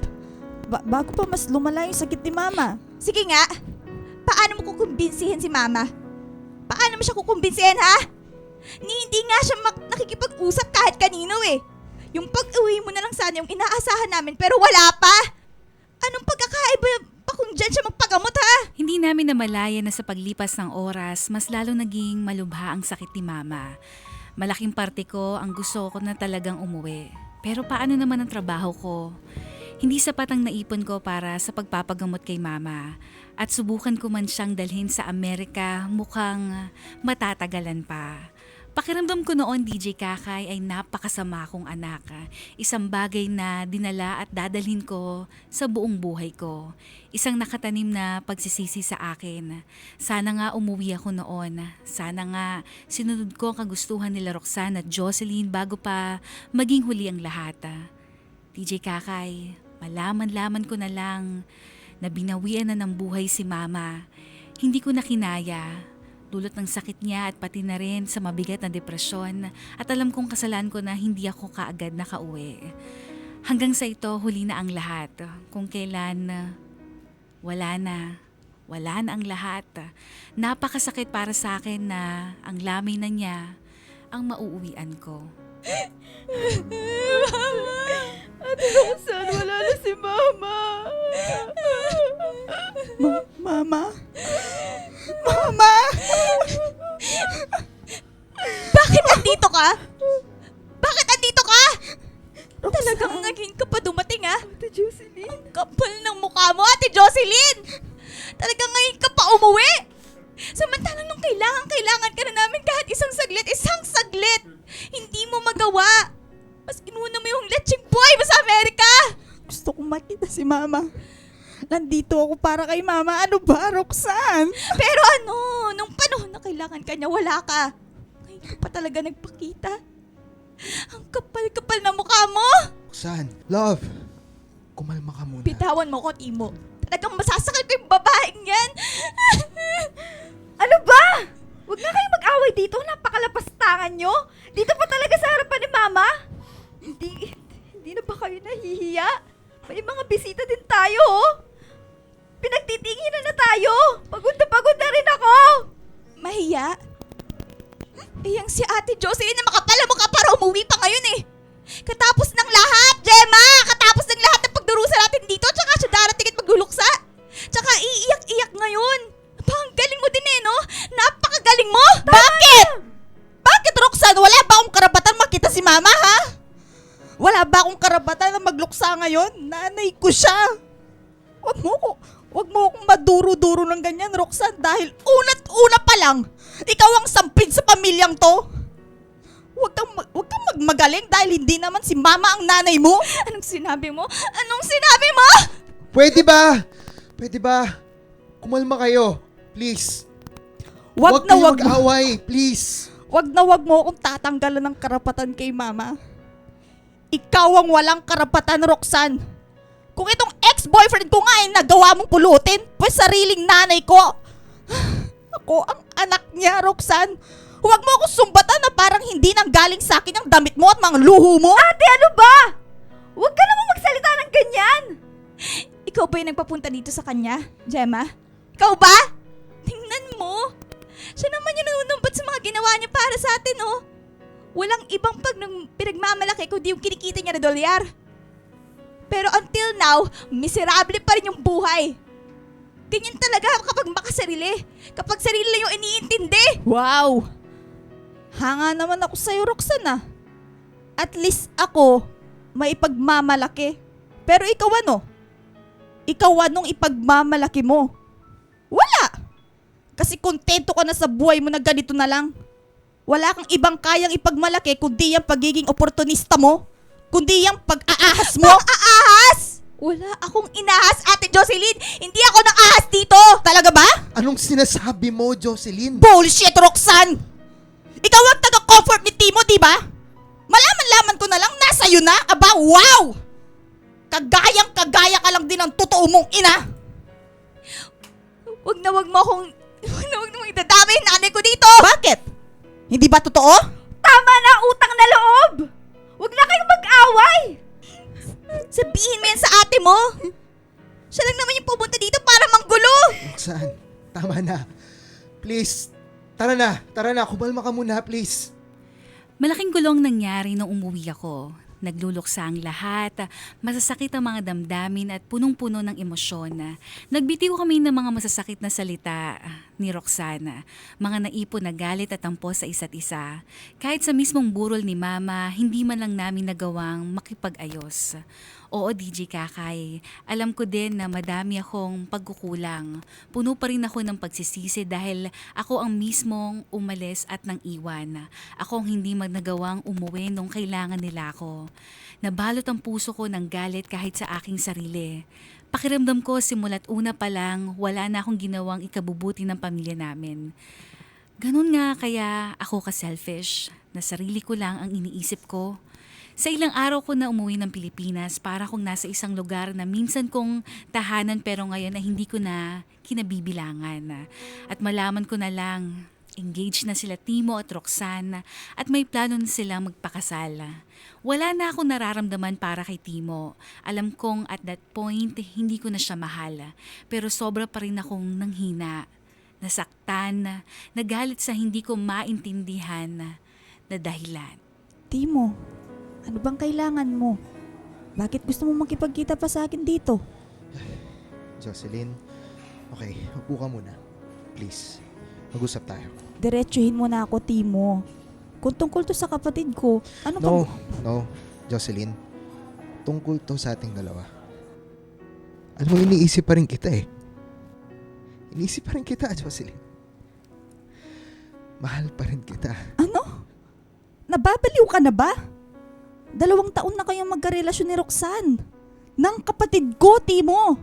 Bago pa mas lumala yung sakit ni Mama. Sige nga, paano mo kukumbinsihin si Mama? Paano mo siya kukumbinsihin, ha? Hindi nga siya nakikipag-usap kahit kanino eh. Yung pag-uwi mo na lang sana yung inaasahan namin pero wala pa. Anong pagkakaiba pa kung dyan siya magpagamot, ha? Hindi namin namalayan na sa paglipas ng oras, mas lalo naging malubha ang sakit ni Mama. Malaking parte ko ang gusto ko na talagang umuwi. Pero paano naman ang trabaho ko? Hindi sapat ang naipon ko para sa pagpapagamot kay Mama. At subukan ko man siyang dalhin sa Amerika, mukhang matatagalan pa. Pakiramdam ko noon, DJ Kakay, ay napakasama kong anak. Isang bagay na dinala at dadalhin ko sa buong buhay ko. Isang nakatanim na pagsisisi sa akin. Sana nga umuwi ako noon. Sana nga sinunod ko ang kagustuhan nila Roxanne at Jocelyn bago pa maging huli ang lahat. DJ Kakay, malaman-laman ko na lang na binawian na ng buhay si Mama. Hindi ko na kinaya. Dulot ng sakit niya at pati na rin sa mabigat na depresyon at alam kong kasalan ko na hindi ako kaagad nakauwi. Hanggang sa ito, huli na ang lahat. Kung kailan, wala na ang lahat. Napakasakit para sa akin na ang lamay na niya ang mauuwian ko. Ate Roxanne, wala na si Mama. Mama? Mama! Bakit andito ka? Bakit andito ka? Talagang naging ka pa dumating, ha? Ate Jocelyn. Ang kapal ng mukha mo, Ate Jocelyn! Talagang ngayon ka pa umuwi! Samantalang nung kailangan ka na namin kahit isang saglit, hindi mo magawa. Mas inuna mo yung lecheng buhay mo sa Amerika! Gusto kong makita si Mama. Nandito ako para kay Mama. Ano ba, Roxanne? Pero ano, nung panahon na kailangan ka niya, wala ka. Ngayon ka pa talaga nagpakita. Ang kapal-kapal na mukha mo! Roxanne, love, kumalma ka muna. Bitawan mo ko, Timo. Talagang masasakal ko yung babaeng yan. Ano ba? Huwag na kayo mag-away dito. Napakalapastangan nyo. Dito pa talaga sa harapan ni Mama. Hindi na ba kayo nahihiya? May mga bisita din tayo, oh. Pinagtitinginan na tayo. Pagod na rin ako. Mahiya? Iyang si Ate Jocelyn na makapala mo ka para umuwi pa ngayon eh. Katapos ng lahat, Gemma! Katapos ng lahat ng pagdurusa natin dito, tsaka siya darating at magluluksa. Tsaka iiyak-iyak ngayon. Ang galing mo din eh, no? Napakagaling mo! Bakit? Bakit, Roxanne? Wala ba akong karapatan makita si Mama, ha? Wala ba akong karapatan na magluksa ngayon? Nanay ko siya. Wag mo akong maduro-duro ng ganyan, Roxanne, dahil una't una pa lang, ikaw ang sampid sa pamilyang to. Huwag kang magmagaling dahil hindi naman si mama ang nanay mo. Anong sinabi mo? Anong sinabi mo? Pwede ba? Pwede ba? Kumalma kayo. Please. Huwag na kayong huwag mo. mag-away. Please. Huwag na huwag mo akong tatanggalan ng karapatan kay mama. Ikaw ang walang karapatan, Roxanne. Kung itong ex-boyfriend ko nga ay nagawa mong pulutin, pues sariling nanay ko. Ako ang anak niya, Roxanne. Huwag mo akong sumbatan na parang hindi nang galing sa akin ang damit mo at mga luho mo. Ate, ano ba? Huwag ka namang magsalita ng ganyan! Ikaw ba yung nagpapunta dito sa kanya, Gemma? Ikaw ba? Tingnan mo. Siya naman yung nanunumbat sa mga ginawa niya para sa atin, oh. Walang ibang pinagmamalaki kundi yung kinikita niya na dolyar. Pero until now, miserable pa rin yung buhay. Ganyan talaga kapag makasarili. Kapag sarili lang yung iniintindi. Wow! Hanga naman ako sa'yo, Roxanne, ah. At least ako, may ipagmamalaki. Pero ikaw ano? Ikaw anong ipagmamalaki mo? Wala! Kasi kontento ka na sa buhay mo na ganito na lang. Wala kang ibang kayang ipagmalaki kundi yung pagiging oportunista mo. Kundi yung pag-aahas mo. Pang-aahas! Wala akong inahas, Ate Jocelyn. Hindi ako nang-ahas dito. Talaga ba? Anong sinasabi mo, Jocelyn? Bullshit, Roxanne! Ikaw ang taga-comfort ni Timo, di ba? Malaman-laman ko na lang, nasa iyo na. Aba, wow! Kagayang-kagaya ka lang din ng totoo mong ina. Wag na wag mo idadamay yung nanay ko dito. Bakit? Hindi ba totoo? Tama na, utang na loob! Huwag na kayong mag-away! Sabihin mo yan sa ate mo. Siya lang naman yung pumunta dito para manggulo. Roxanne, tama na. Please, tara na. Kumalma ka muna, please. Malaking gulong nangyari nung umuwi ako. Nagluluksa ang lahat, masasakit ang mga damdamin at punong-puno ng emosyon. Nagbitiw kami ng mga masasakit na salita ni Roxana, mga naipon na galit at tampo sa isa't isa. Kahit sa mismong burol ni Mama, hindi man lang namin nagawang makipag-ayos. Oo, DJ Kakay, alam ko din na madami akong pagkukulang. Puno pa rin ako ng pagsisisi dahil ako ang mismong umalis at nang iwan. Ako ang hindi nagawang umuwi nung kailangan nila ako. Nabalot ang puso ko ng galit kahit sa aking sarili. Pakiramdam ko simula't una pa lang wala na akong ginawang ikabubuti ng pamilya namin. Ganun nga kaya ako ka-selfish na sarili ko lang ang iniisip ko. Sa ilang araw ko na umuwi ng Pilipinas para kong nasa isang lugar na minsan kong tahanan pero ngayon na hindi ko na kinabibilangan. At malaman ko na lang, engaged na sila Timo at Roxanne at may plano na silang magpakasal. Wala na akong nararamdaman para kay Timo. Alam kong at that point hindi ko na siya mahal. Pero sobra pa rin akong nanghina, nasaktan, nagalit sa hindi ko maintindihan na dahilan. Timo, ano bang kailangan mo? Bakit gusto mo makipagkita pa sa akin dito? Jocelyn, okay, upo ka muna. Please, mag-usap tayo. Diretsuhin mo na ako, Timo. Kung tungkol to sa kapatid ko, ano No, Jocelyn. Tungkol to sa ating dalawa. Alam mo, iniisip pa rin kita eh. Iniisip pa rin kita, Jocelyn. Mahal pa rin kita. Ano? Nababaliw ka na ba? 2 taon na kayong magkarelasyon ni Roxanne. Nang kapatid ko, Timo.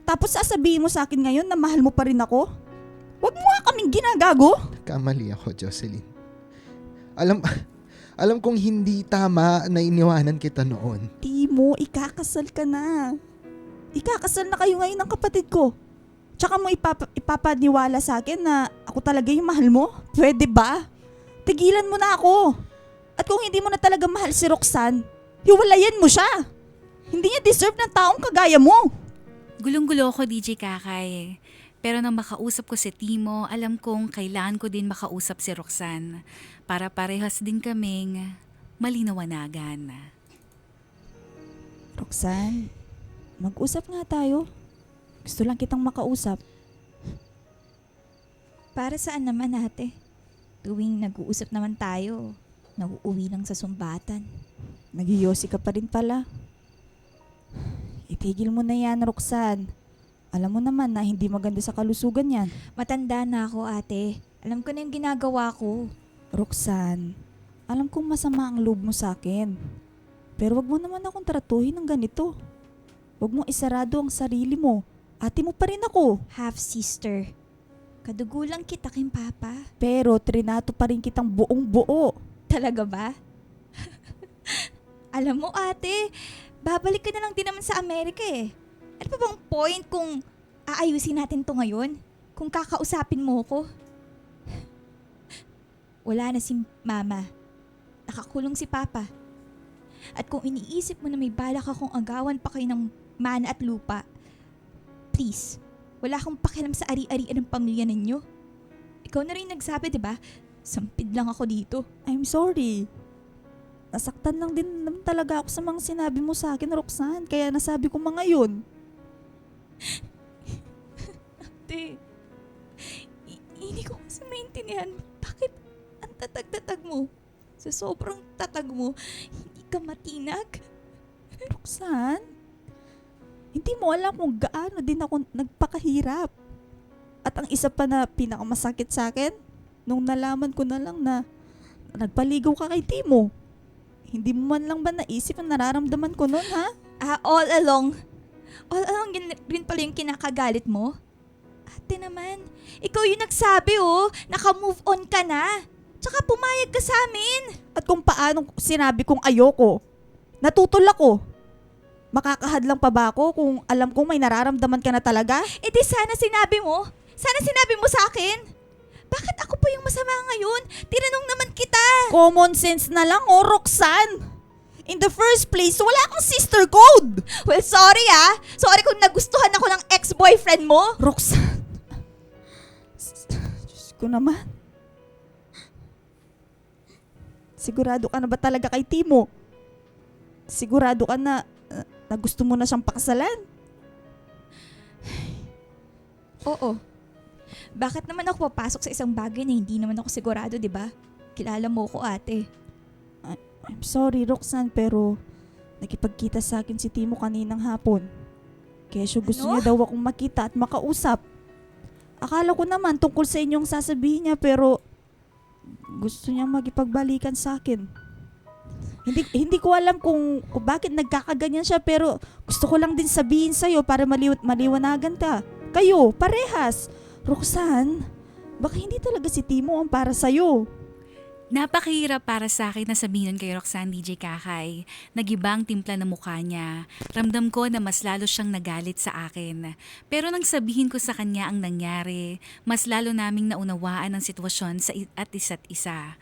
Tapos sasabihin mo sa akin ngayon na mahal mo pa rin ako? Huwag mo nga kaming ginagago. Kamali ako, Jocelyn. Alam kong hindi tama na iniwanan kita noon. Timo, ikakasal ka na. Ikakasal na kayo ngayon ng kapatid ko. Tsaka mo ipapaniwala sa akin na ako talaga yung mahal mo? Pwede ba? Tigilan mo na ako. At kung hindi mo na talaga mahal si Roxanne, hiwalayan mo siya. Hindi niya deserve ng taong kagaya mo. Gulong-gulo ko, DJ Kakay. Pero nang makausap ko si Timo, alam kong kailangan ko din makausap si Roxanne para parehas din kaming malinawanagan. Roxanne, mag-usap nga tayo. Gusto lang kitang makausap. Para saan naman, ate? Tuwing nag-uusap naman tayo, nauuwi lang sa sumbatan. Nagyosi ka pa rin pala. Itigil mo na yan, Roxanne. Alam mo naman na hindi maganda sa kalusugan yan. Matanda na ako, ate. Alam ko na yung ginagawa ko. Roxanne, Alam kong masama ang loob mo sa akin. Pero wag mo naman akong tratuhin ng ganito. Wag mong isarado ang sarili mo. Ate mo pa rin ako. Half-sister. Kadugo lang kita kay Papa. Pero trinato pa rin kitang buong buo. Talaga ba? Alam mo ate, babalik ka na lang din naman sa Amerika eh. Ano pa bang point kung aayusin natin to ngayon? Kung kakausapin mo ko? Wala na si Mama. Nakakulong si Papa. At kung iniisip mo na may balak akong agawan pa kayo ng mana at lupa, please, wala akong pakialam sa ari-arian ng pamilya ninyo. Ikaw na rin nagsabi, di ba? Sampid lang ako dito. I'm sorry. Nasaktan lang din naman talaga ako sa mga sinabi mo sa akin, Roxanne. Kaya nasabi ko mga yun. Ate, hindi ko kasi maintindihan bakit ang tatag-tatag mo. Sa sobrang tatag mo, hindi ka matinag. Roxanne, hindi mo alam kung gaano din ako nagpakahirap. At ang isa pa na pinakamasakit sa akin, nung nalaman ko na lang na nagpaligaw ka kay Timo. Hindi mo man lang ba naisip ang nararamdaman ko noon, ha? All along yun rin pala yung kinakagalit mo? Ate naman, ikaw yung nagsabi naka-move on ka na. Tsaka pumayag ka sa amin. At kung paano sinabi kong ayoko, natutol ako. Makakahadlang pa ba ako kung alam kong may nararamdaman ka na talaga? E di sana sinabi mo. Sana sinabi mo sa akin. Bakit ako pa yung masama ngayon? Tinanong naman kita. Common sense na lang, Roxanne. In the first place, wala akong sister code. Well, sorry Sorry kung nagustuhan ako ng ex-boyfriend mo. Roxanne. Diyos ko naman. Sigurado ka na ba talaga kay Timo? Sigurado ka na gusto mo na siyang pakasalan? Oo. Bakit naman ako papasok sa isang bagay na hindi naman ako sigurado, di ba? Kilala mo ko, ate. I'm sorry, Roxanne, pero nakipagkita sa akin si Timo kaninang hapon. Kesyo gusto Ano? niya daw akong makita at makausap. Akala ko naman tungkol sa inyong sasabihin niya, pero gusto niya makipagbalikan sa akin. Hindi ko alam kung bakit nagkakaganyan siya, pero gusto ko lang din sabihin sa'yo para maliwanagan ka. Kayo, parehas. Roxanne, baka hindi talaga si Timo ang para sa'yo. Napakahirap para sa akin na sabihin kay Roxanne DJ Kakay. Nag-ibang timpla na mukha niya. Ramdam ko na mas lalo siyang nagalit sa akin. Pero nang sabihin ko sa kanya ang nangyari, mas lalo naming naunawaan ang sitwasyon sa isa't isa.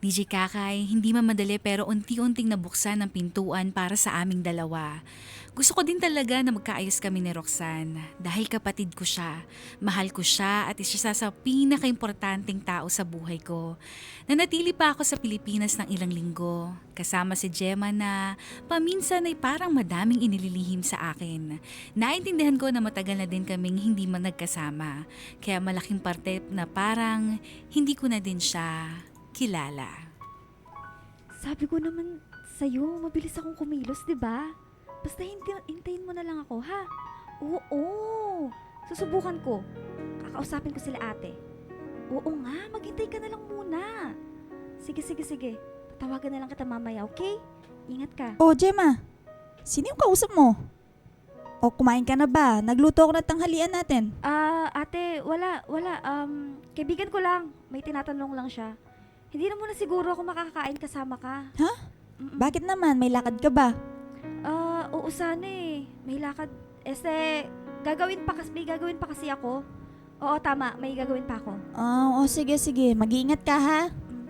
DJ Kakay, hindi man madali pero unti-unting nabuksan ang pintuan para sa aming dalawa. Gusto ko din talaga na magkaayos kami ni Roxanne dahil kapatid ko siya. Mahal ko siya at isa sa pinaka-importanting tao sa buhay ko. Nanatili pa ako sa Pilipinas ng ilang linggo. Kasama si Gemma na paminsan ay parang madaming inililihim sa akin. Naintindihan ko na matagal na din kaming hindi man nagkasama. Kaya malaking parte na parang hindi ko na din siya kilala. Sabi ko naman sa'yo, mabilis akong kumilos, di ba? Basta hintayin mo na lang ako, ha? Oo, susubukan ko. Kakausapin ko sila ate. Oo nga, maghintay ka na lang muna. Sige. Tatawagan na lang kita mamaya, okay? Ingat ka. Oh, Gemma, sino yung kausap mo? O, kumain ka na ba? Nagluto ako ng tanghalian natin. Ate, wala. Kaibigan ko lang. May tinatanong lang siya. Hindi na muna siguro ako makakakain kasama ka. Ha? Mm-mm. Bakit naman? May lakad ka ba? Oo sana eh. May lakad. May gagawin pa kasi ako. Oo, tama. May gagawin pa ako. Sige. Mag-iingat ka, ha?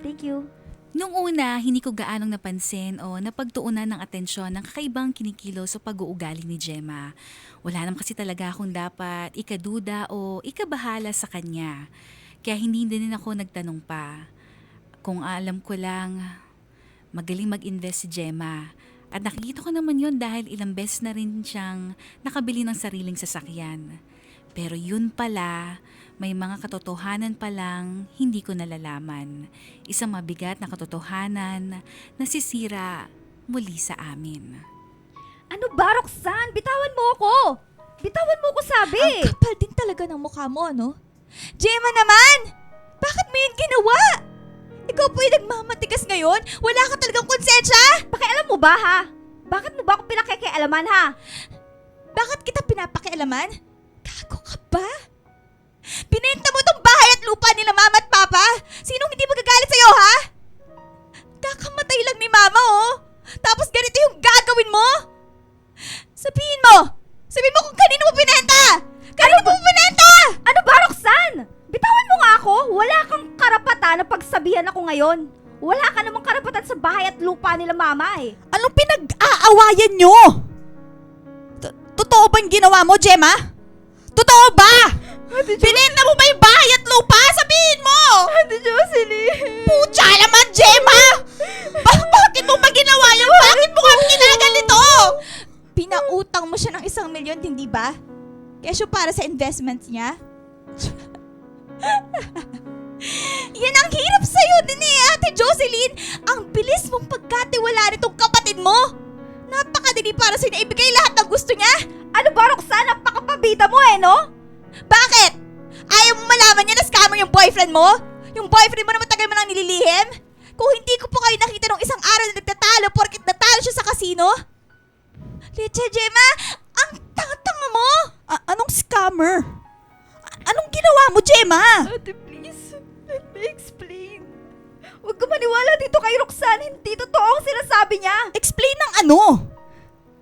Thank you. Nung una, hindi ko gaanong napansin o napagtuunan ng atensyon ng kakaibang kinikilos o pag-uugali ni Gemma. Wala naman kasi talaga akong dapat ikaduda o ikabahala sa kanya. Kaya hindi din ako nagtanong pa. Kung alam ko lang, magaling mag-invest si Gemma. At nakikita ko naman yun dahil ilang beses na rin siyang nakabili ng sariling sasakyan. Pero yun pala, may mga katotohanan palang hindi ko nalalaman. Isang mabigat na katotohanan na sisira muli sa amin. Ano ba, Roxanne? Bitawan mo ako! Sabi! Ang kapal din talaga ng mukha mo, ano? Gemma naman! Bakit mo yun ginawa? Ikaw po yung nagmamatigas ngayon? Wala ka talagang konsensya? Pakialam mo ba ha? Bakit mo ba ako pinakikialaman ha? Bakit kita pinapakialaman? Gago ka ba? Binenta mo tong bahay at lupa nila mama at papa? Sinong hindi magagalit sa'yo, ha? Kakamatay lang ni mama, oh. Tapos ganito yung gagawin mo? Sabihin mo! Sabihin mo kung kanino mo binenta! Kanino mo binenta? Ano ba, Roxanne? Bitawan mo nga ako. Wala kang karapatan na pagsabihan ako ngayon. Wala ka namang karapatan sa bahay at lupa nila mama eh. Anong pinag-aawayan nyo? Totoo ba yung ginawa mo, Gemma? Totoo ba? Binenta mo ba yung bahay at lupa? Sabihin mo! Ate Jocelyn! Pucha naman, Gemma! Bakit mo ba ginawa yun? Bakit mo kami ginaganito? Pinautang mo siya ng 1 milyon, hindi ba? Kesyo para sa investments niya? Yan ang hirap sa'yo din eh, Ate Jocelyn! Ang bilis mong pagkatiwala nitong kapatid mo! Napakadali para sa'yo na ibigay lahat ng gusto niya! Ano ba, Roxanne? Napakapabida mo eh, no? Bakit? Ayaw mo malaman niya na scammer yung boyfriend mo? Yung boyfriend mo na matagal mo nang nililihim? Kung hindi ko po kayo nakita nung isang araw na nagtatalo porkit natalo siya sa kasino? Leche, Gemma! Ang tanga-tanga mo! Anong scammer? Anong ginawa mo, Gemma? Ate, please. Let me explain. Huwag ka maniwala dito kay Roxanne. Hindi totoo ang sinasabi niya. Explain ng ano?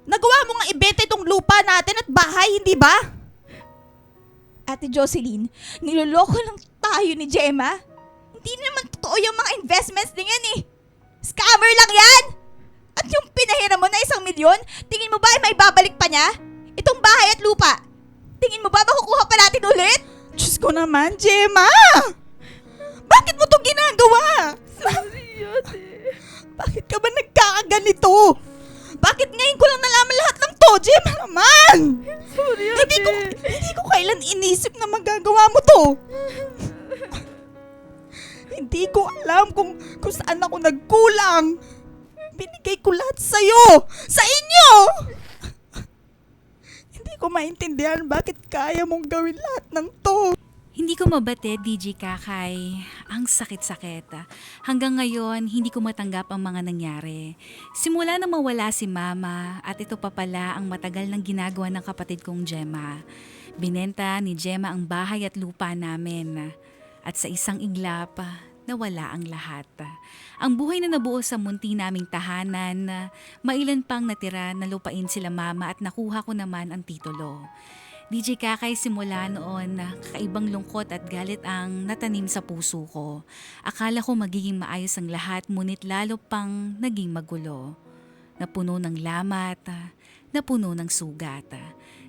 Nagawa mo nga ibenta itong lupa natin at bahay, hindi ba? Ate Jocelyn, niloloko lang tayo ni Gemma. Hindi naman totoo yung mga investments din yan eh. Scammer lang yan! At yung pinahiram mo na 1 milyon, tingin mo ba ay may babalik pa niya? Itong bahay at lupa, tingin mo ba makukuha pa natin ulit? Diyos ko naman, Gemma! Bakit mo to ginagawa? Sorry, ate. Bakit ka ba nagkakaganito? Bakit ngayon ko lang nalaman lahat ng to, Gemma naman? Sorry, Hindi ko kailan inisip na magagawa mo to. Hindi ko alam kung saan ako nagkulang. Binigay ko lahat sa'yo! Sa inyo! Hindi ko maintindihan bakit kaya mong gawin lahat ng to. Hindi ko mabatid, DJ Kakay. Ang sakit-sakit. Hanggang ngayon, hindi ko matanggap ang mga nangyari. Simula na mawala si Mama at ito pa pala ang matagal nang ginagawa ng kapatid kong Gemma. Binenta ni Gemma ang bahay at lupa namin. At sa isang iglap, nawala ang lahat. Ang buhay na nabuo sa munti naming tahanan, mailan pang natira na lupain sila Mama at nakuha ko naman ang titulo. DJ Kakay, simula noon, kakaibang lungkot at galit ang natanim sa puso ko. Akala ko magiging maayos ang lahat, ngunit lalo pang naging magulo. Napuno ng lamat, napuno ng sugat.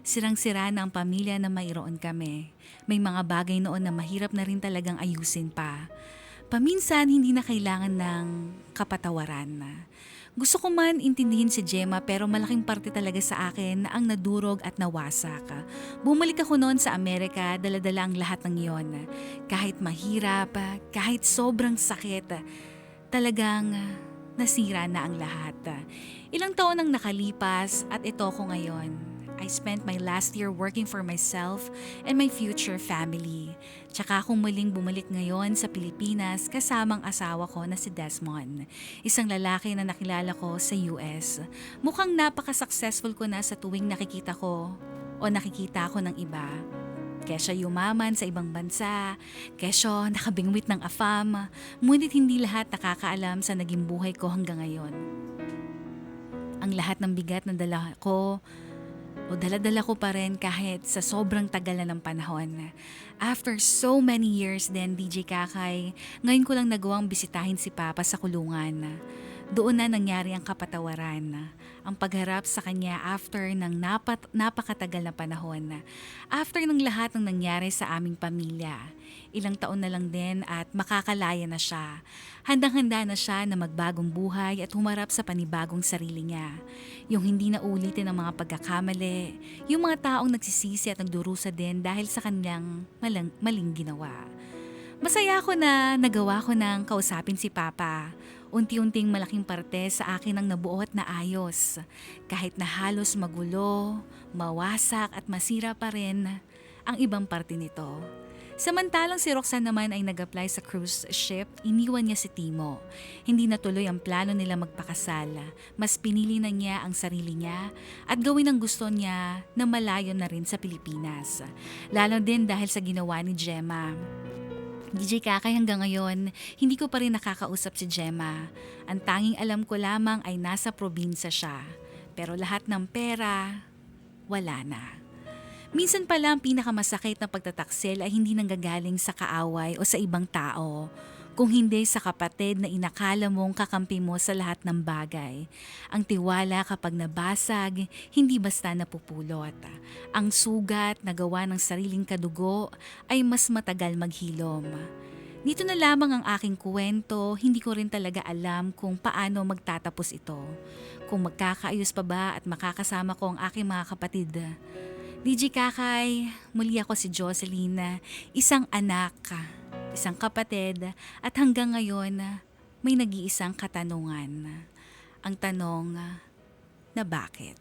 Sirang-sira na ang pamilya na mayroon kami. May mga bagay noon na mahirap na rin talagang ayusin pa. Paminsan, hindi na kailangan ng kapatawaran. Gusto ko man intindihin si Gemma pero malaking parte talaga sa akin na ang nadurog at nawasak. Bumalik ako noon sa Amerika, dala-dala ang lahat ng iyon. Kahit mahirap, kahit sobrang sakit, talagang nasira na ang lahat. Ilang taon ang nakalipas at ito ko ngayon. I spent my last year working for myself and my future family. Tsaka akong muling bumalik ngayon sa Pilipinas kasamang asawa ko na si Desmond. Isang lalaki na nakilala ko sa US. Mukhang napaka-successful ko na sa tuwing nakikita ko o nakikita ko ng iba. Kesyo yumaman sa ibang bansa, kesyo nakabingwit ng AFAM, ngunit hindi lahat nakakaalam sa naging buhay ko hanggang ngayon. Ang lahat ng bigat na dala ko, o dala-dala ko pa rin kahit sa sobrang tagal na ng panahon. After so many years din, DJ Kakay, ngayon ko lang nagawang bisitahin si Papa sa kulungan. Doon na nangyari ang kapatawaran. Ang pagharap sa kanya after ng napakatagal na panahon. After ng lahat ng nangyari sa aming pamilya. Ilang taon na lang din at makakalaya na siya. Handang-handa na siya na magbagong buhay at humarap sa panibagong sarili niya. Yung hindi na ulitin ang mga pagkakamali, yung mga taong nagsisisi at nagdurusa din dahil sa kanilang maling ginawa. Masaya ako na nagawa ko ng kausapin si Papa. Unti-unting malaking parte sa akin ang nabuo at naayos. Kahit na halos magulo, mawasak at masira pa rin ang ibang parte nito. Samantalang si Roxanne naman ay nag-apply sa cruise ship, iniwan niya si Timo. Hindi natuloy ang plano nila magpakasal. Mas pinili na niya ang sarili niya at gawin ang gusto niya na malayo na rin sa Pilipinas. Lalo din dahil sa ginawa ni Gemma. DJ Kakay, hanggang ngayon, hindi ko pa rin nakakausap si Gemma. Ang tanging alam ko lamang ay nasa probinsya siya. Pero lahat ng pera, wala na. Minsan pala ang pinakamasakit na pagtataksil ay hindi nanggagaling sa kaaway o sa ibang tao, kung hindi sa kapatid na inakala mong kakampi mo sa lahat ng bagay. Ang tiwala kapag nabasag, hindi basta napupulot. Ang sugat na gawa ng sariling kadugo ay mas matagal maghilom. Dito na lamang ang aking kwento, hindi ko rin talaga alam kung paano magtatapos ito. Kung magkakaayos pa ba at makakasama ko ang aking mga kapatid. DJ Kakay, muli ako si Jocelyn, isang anak, isang kapatid at hanggang ngayon may nag-iisang katanungan. Ang tanong na bakit?